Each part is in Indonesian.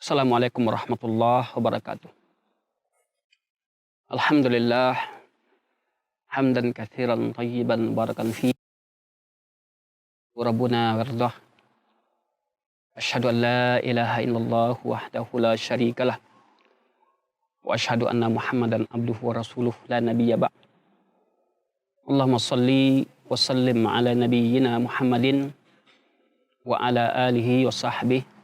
Assalamualaikum warahmatullahi wabarakatuh. Alhamdulillah, hamdan katsiran tayyiban barakan fi rabbuna wardah. Asyhadu an la ilaha illallah wahdahu la syarikalah. Wa asyhadu anna Muhammadan abduhu wa rasuluh la nabiyya ba'. Allahumma shalli wa sallim ala nabiyyina Muhammadin wa ala alihi wa sahbihi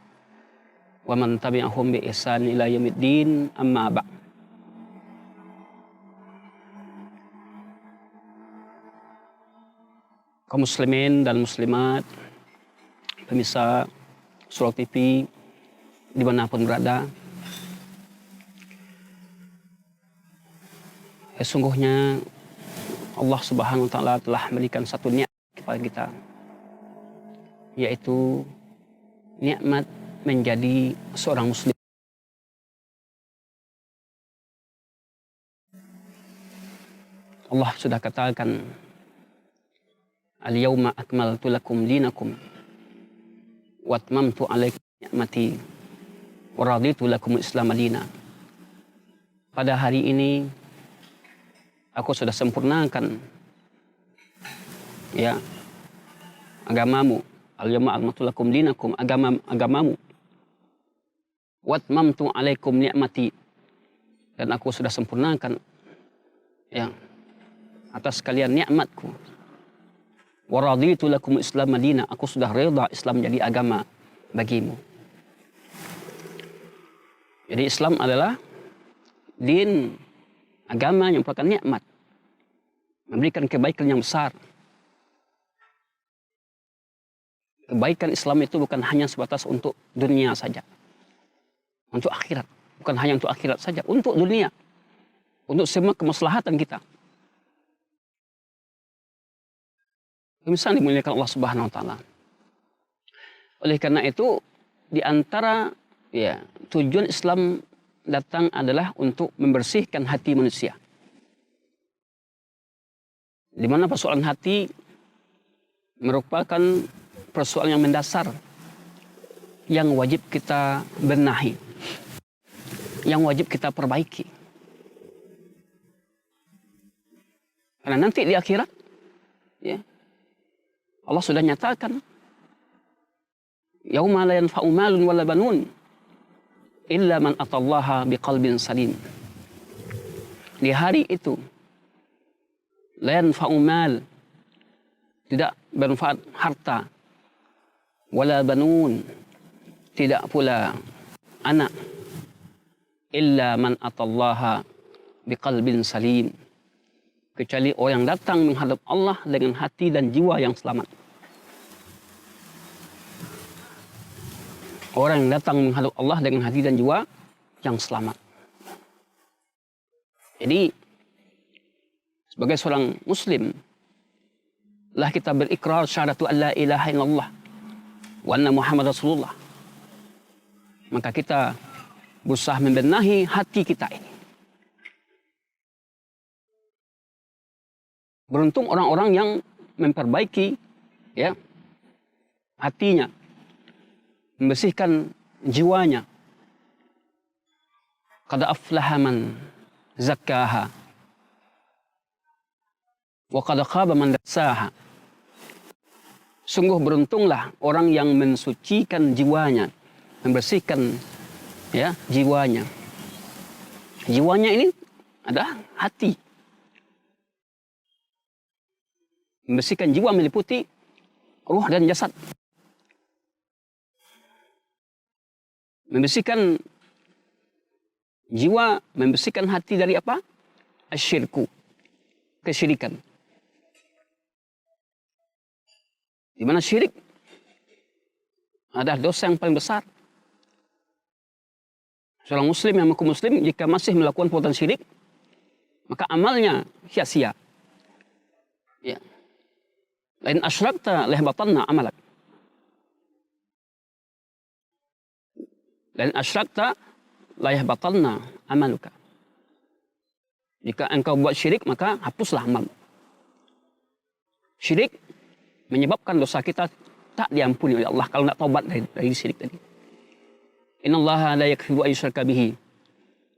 wa man tabi'ahum bi ihsan ila yaumiddin, amma ba'. Kaum muslimin dan muslimat, pemirsa Sulawak TV dimanapun berada, sesungguhnya Allah Subhanahu wa Ta'ala telah memberikan satu nikmat kepada kita, yaitu nikmat menjadi seorang muslim. Allah sudah katakan, al-yawma akmaltu lakum dinakum wa atmamtu alaikum ni'mati wa raditu lakum al-islam madina. Pada hari ini aku sudah sempurnakan agamamu. Al-yawma akmaltu lakum dinakum, agamamu. Wa atmamtu alaikum ni'mati, dan aku sudah sempurnakan atas kalian nikmatku. Wa raditu lakum Islam Madinah, aku sudah reda Islam menjadi agama bagimu. Jadi Islam adalah din, agama yang merupakan nikmat, memberikan kebaikan yang besar. Kebaikan Islam itu bukan hanya sebatas untuk dunia saja, untuk akhirat. Bukan hanya untuk akhirat saja, untuk dunia, untuk semua kemaslahatan kita. Misalnya dimuliakan Allah Subhanahu wa Ta'ala. Oleh karena itu, di antara tujuan Islam datang adalah untuk membersihkan hati manusia. Di mana persoalan hati merupakan persoalan yang mendasar, yang wajib kita benahi, yang wajib kita perbaiki. Karena nanti di akhirat, Allah sudah nyatakan, yauma la yanfa'u malun wala banun illa man atallaha biqalbin salim. Di hari itu, la yanfa'u mal, tidak bermanfaat harta, wala banun, tidak pula anak, illa man atallaha biqalbin salim, kecuali orang yang datang menghadap Allah dengan hati dan jiwa yang selamat. Orang yang datang menghadap Allah dengan hati dan jiwa yang selamat. Jadi, sebagai seorang muslim, lah kita berikrar syahadatu an la ilaha illallah wa anna Muhammad Rasulullah. Maka kita berusaha membenahi hati kita ini. Beruntung orang-orang yang memperbaiki hatinya, membersihkan jiwanya. Qad aflaha man zakkaha wa qad khaba man dassaha. Sungguh beruntunglah orang yang mensucikan jiwanya, membersihkan jiwanya. Jiwanya ini adalah hati. Membersihkan jiwa meliputi ruh dan jasad. Membersihkan jiwa, membersihkan hati dari apa? Asyirku, kesyirikan. Di mana syirik adalah dosa yang paling besar. Seorang muslim yang mengaku muslim, jika masih melakukan perbuatan syirik, maka amalnya sia-sia. Lain asyrakta lahbatanna amalak. Lain asyrakta lahbatanna amaluka. Jika engkau buat syirik, maka hapuslah amal. Syirik menyebabkan dosa kita tak diampuni oleh Allah kalau tidak taubat dari syirik tadi. Innallaha la yaghfiru an yushraka bihi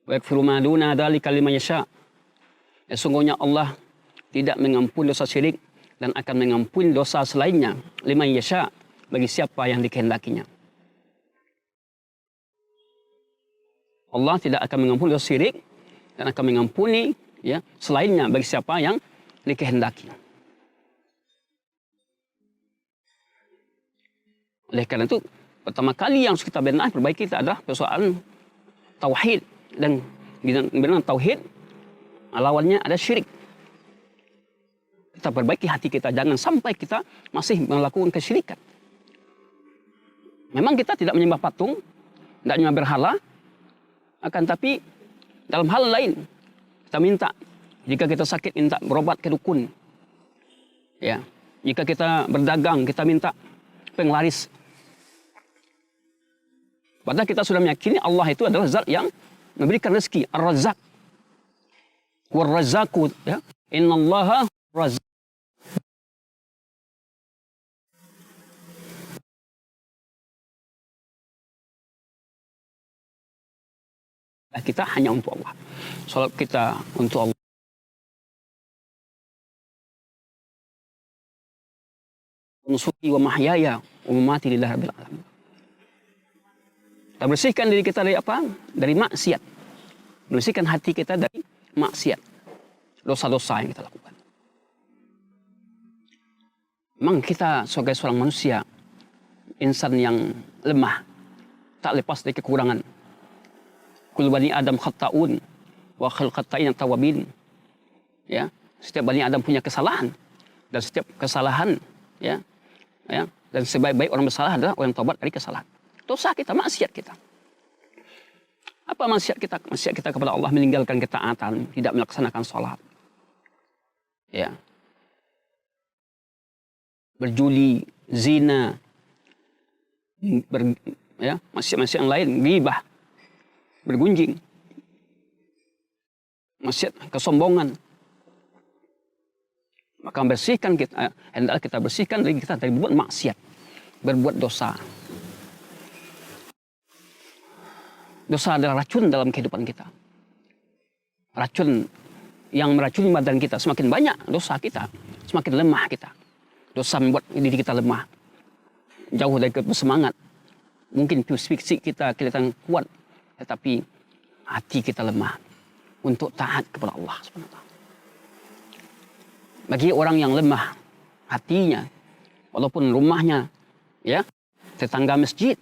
wa yaghfiru ma duna dzalika liman yasha. Sesungguhnya Allah tidak mengampuni dosa syirik dan akan mengampuni dosa selainnya liman yasha, bagi siapa yang dikehendakinya. Allah tidak akan mengampuni dosa syirik dan akan mengampuni selainnya bagi siapa yang dikehendaki. Oleh karena itu, pertama kali yang harus kita benahi, perbaiki kita adalah persoalan tauhid. Dan benar tauhid, lawannya ada syirik. Kita perbaiki hati kita, jangan sampai kita masih melakukan kesyirikan. Memang kita tidak menyembah patung, tidak menyembah berhala, akan tapi dalam hal lain kita minta, jika kita sakit minta berobat ke dukun. Ya, jika kita berdagang kita minta penglaris. Padahal kita sudah meyakini Allah itu adalah zat yang memberikan rezeki, Ar-Razzaq. War-Razzaqu, ya. Innallaha Razzaq. Kita hanya untuk Allah. Salat kita untuk Allah. Nusuki wa mahyaya wa mamati lillahi rabbil alamin. Kita bersihkan diri kita dari apa? Dari maksiat. Bersihkan hati kita dari maksiat. Dosa-dosa yang kita lakukan. Memang kita sebagai seorang manusia, insan yang lemah, tak lepas dari kekurangan. Kullu bani Adam khata'un wa khal khata'in tawabin. Ya, setiap bani Adam punya kesalahan, dan setiap kesalahan dan sebaik-baik orang bersalah adalah orang taubat dari kesalahan. Dosa kita, maksiat kita. Apa maksiat kita? Maksiat kita kepada Allah, meninggalkan ketaatan, tidak melaksanakan sholat. Ya. Berjudi, zina, maksiat-maksiat yang lain, ghibah, bergunjing, maksiat, kesombongan. Maka bersihkan kita, hendaklah kita bersihkan diri kita dari berbuat maksiat, berbuat dosa. Dosa adalah racun dalam kehidupan kita. Racun yang meracuni badan kita. Semakin banyak dosa kita, semakin lemah kita. Dosa membuat diri kita lemah, jauh dari bersemangat. Mungkin fisik kita kelihatan kuat, tetapi hati kita lemah untuk taat kepada Allah SWT. Bagi orang yang lemah hatinya, walaupun rumahnya tetangga masjid,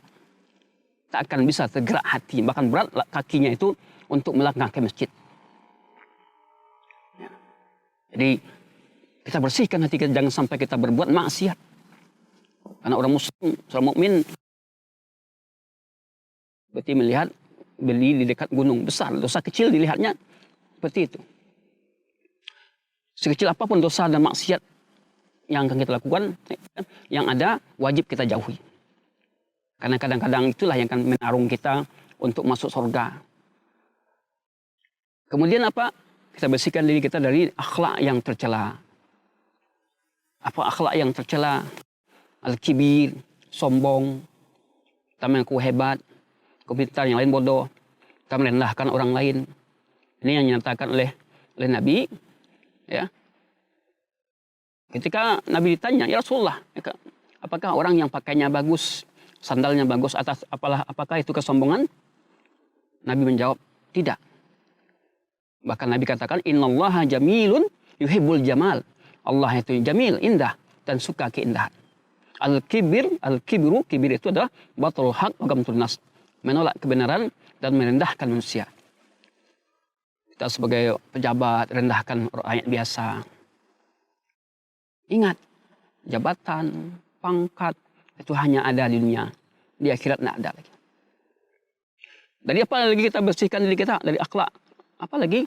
tak akan bisa tergerak hati, bahkan berat kakinya itu untuk melangkah ke masjid. Ya. Jadi kita bersihkan hati kita, jangan sampai kita berbuat maksiat. Karena orang muslim, seorang mukmin, berarti melihat beli di dekat gunung besar, dosa kecil dilihatnya seperti itu. Sekecil apapun dosa dan maksiat yang akan kita lakukan, yang ada wajib kita jauhi. Karena kadang-kadang itulah yang akan menarung kita untuk masuk surga. Kemudian apa? Kita bersihkan diri kita dari akhlak yang tercela. Apa akhlak yang tercela? Al-kibir, sombong, kita mengaku hebat, pintar, yang lain bodoh, kita merendahkan orang lain. Ini yang dinyatakan oleh Nabi. Ya. Ketika Nabi ditanya, ya Rasulullah, apakah orang yang pakainya bagus, sandalnya bagus, apakah itu kesombongan? Nabi menjawab, tidak. Bahkan Nabi katakan, innallaha jamilun yuhibbul jamal. Allah itu jamil, indah, dan suka keindahan. Al-kibru, kibir itu adalah batul haq wa gamtun nas, menolak kebenaran dan merendahkan manusia. Kita sebagai pejabat rendahkan rakyat biasa. Ingat, jabatan, pangkat itu hanya ada di dunia, di akhirat tidak ada lagi. Dari apa lagi kita bersihkan diri kita? Dari akhlak. Apa lagi?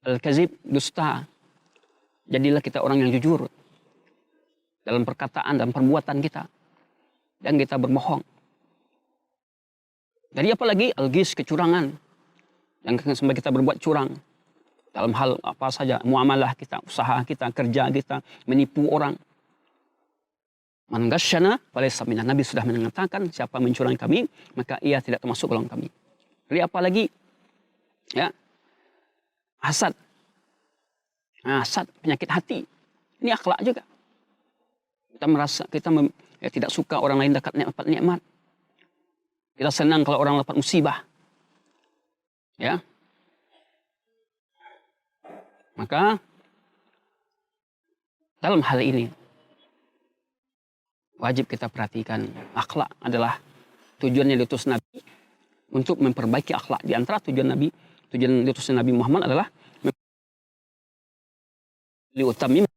Al-kazib, dusta. Jadilah kita orang yang jujur dalam perkataan dan perbuatan kita, dan kita berbohong. Dari apa lagi? Al-ghis, kecurangan. Yang sampai kita berbuat curang dalam hal apa saja, muamalah kita, usaha kita, kerja kita, menipu orang. Man ghasyana falaysa minna. Nabi sudah mengatakan siapa mencurangi kami, maka ia tidak termasuk golongan kami. Jadi apa lagi? Ya. Hasad. Hasad, penyakit hati. Ini akhlak juga. Kita merasa tidak suka orang lain dapat nikmat. Kita senang kalau orang dapat musibah. Ya. Maka dalam hal ini wajib kita perhatikan, akhlak adalah tujuannya diutus Nabi untuk memperbaiki akhlak. Di antara tujuan diutusnya Nabi Muhammad adalah liutamim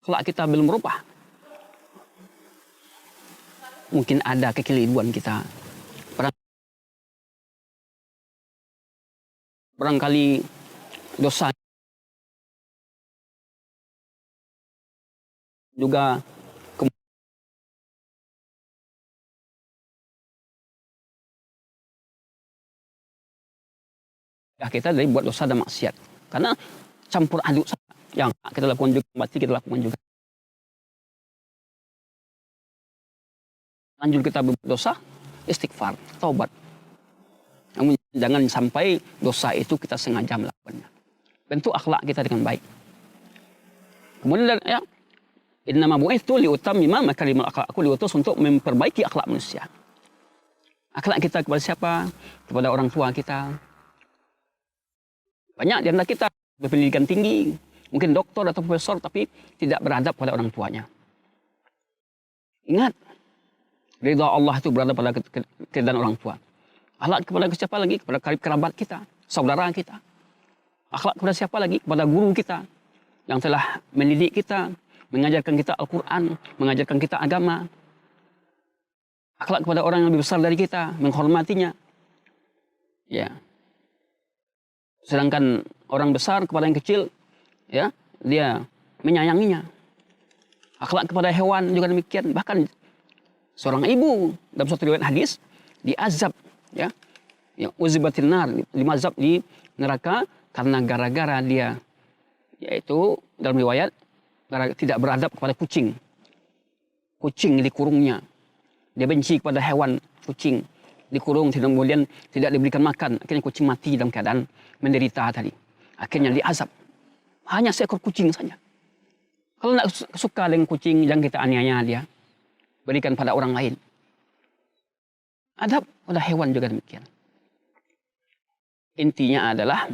akhlak kita belum berubah. Mungkin ada kekeliruan kita. Barangkali dosa juga kita dari buat dosa dan maksiat. Karena campur aduk yang kita lakukan juga, berarti kita lakukan juga. Lanjut kita berbuat dosa, istighfar, taubat. Namun jangan sampai dosa itu kita sengaja melakukannya. Bentuk akhlak kita dengan baik. Kemudian ya, innama bu'itsu liutammima makarimal akhlak. Aku diutus untuk memperbaiki akhlak manusia. Akhlak kita kepada siapa? Kepada orang tua kita. Banyak di antara kita berpendidikan tinggi, mungkin doktor atau profesor, tapi tidak beradab pada orang tuanya. Ingat, ridha Allah itu berada pada keridhaan orang tua. Akhlak kepada siapa lagi? Kepada kerabat kita, saudara kita. Akhlak kepada siapa lagi? Kepada guru kita yang telah mendidik kita, mengajarkan kita Al-Quran, mengajarkan kita agama. Akhlak kepada orang yang lebih besar dari kita, menghormatinya. Ya. Sedangkan orang besar kepada yang kecil, ya, dia menyayanginya. Akhlak kepada hewan juga demikian. Bahkan seorang ibu dalam suatu riwayat hadis diazab, ya, uzibatin nar, dimazab di neraka karena gara-gara dia, yaitu dalam riwayat tidak beradab kepada kucing. Kucing dikurungnya. Dia benci kepada hewan kucing. Dikurung, kemudian tidak diberikan makan. Akhirnya kucing mati dalam keadaan menderita tadi. Akhirnya diazab. Hanya seekor kucing saja. Kalau tidak suka dengan kucing, jangan kita aniaya dia. Berikan pada orang lain. Adab pada hewan juga demikian. Intinya adalah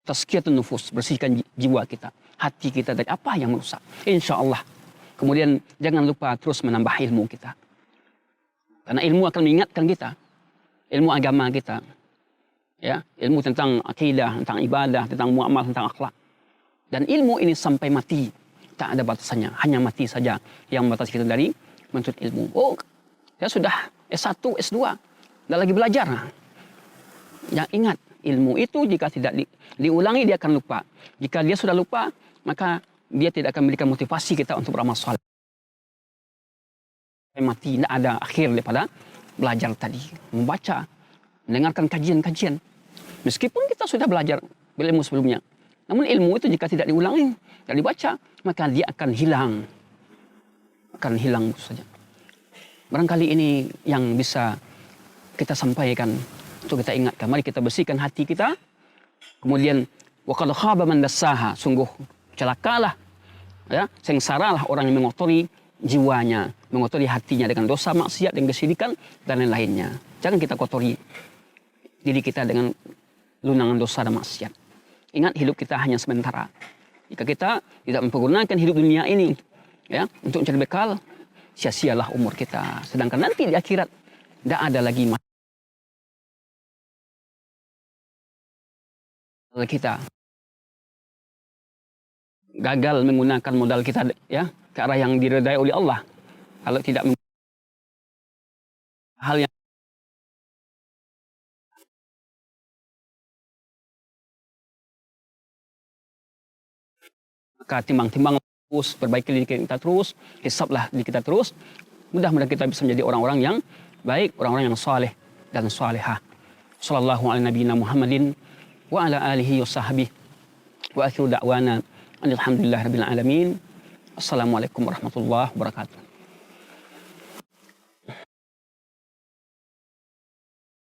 tazkiyatun nufus, bersihkan jiwa kita, hati kita dari apa yang merusak. Insya Allah. Kemudian jangan lupa terus menambah ilmu kita. Karena ilmu akan mengingatkan kita. Ilmu agama kita. Ya, ilmu tentang akidah, tentang ibadah, tentang muamal, tentang akhlak. Dan ilmu ini sampai mati. Tak ada batasannya. Hanya mati saja yang membatasi kita dari menuntut ilmu. Oh, saya sudah S1, S2. Tidak lagi belajar. Yang ingat, ilmu itu jika tidak diulangi, dia akan lupa. Jika dia sudah lupa, maka dia tidak akan memberikan motivasi kita untuk beramal saleh. Mati, tidak ada akhir daripada belajar tadi. Membaca, mendengarkan kajian-kajian. Meskipun kita sudah belajar ilmu sebelumnya. Namun ilmu itu jika tidak diulangi, tidak dibaca, maka dia akan hilang. Akan hilang saja. Barangkali ini yang bisa kita sampaikan untuk kita ingatkan. Mari kita bersihkan hati kita. Kemudian, waqad khaba man dassaha. Sungguh celakalah, ya, sengsaralah orang yang mengotori jiwanya, mengotori hatinya dengan dosa, maksiat, dengan kesyirikan, dan lain-lainnya. Jangan kita kotori diri kita dengan lunangan dosa dan maksiat. Ingat, hidup kita hanya sementara. Jika kita tidak mempergunakan hidup dunia ini, ya, untuk mencari bekal, sia-sialah umur kita. Sedangkan nanti di akhirat, tidak ada lagi kita gagal menggunakan modal kita, ya, ke arah yang diridai oleh Allah. Kalau tidak hal yang maka timbang-timbang terus, perbaiki diri kita terus, hisablah diri kita terus. Mudah-mudahan kita bisa menjadi orang-orang yang baik, orang-orang yang saleh dan salihah. Sallallahu ala nabiyina Muhammadin wa ala alihi wa sahbihi Wa akhiru da'wana alhamdulillahirabbil alamin. Assalamualaikum warahmatullahi wabarakatuh.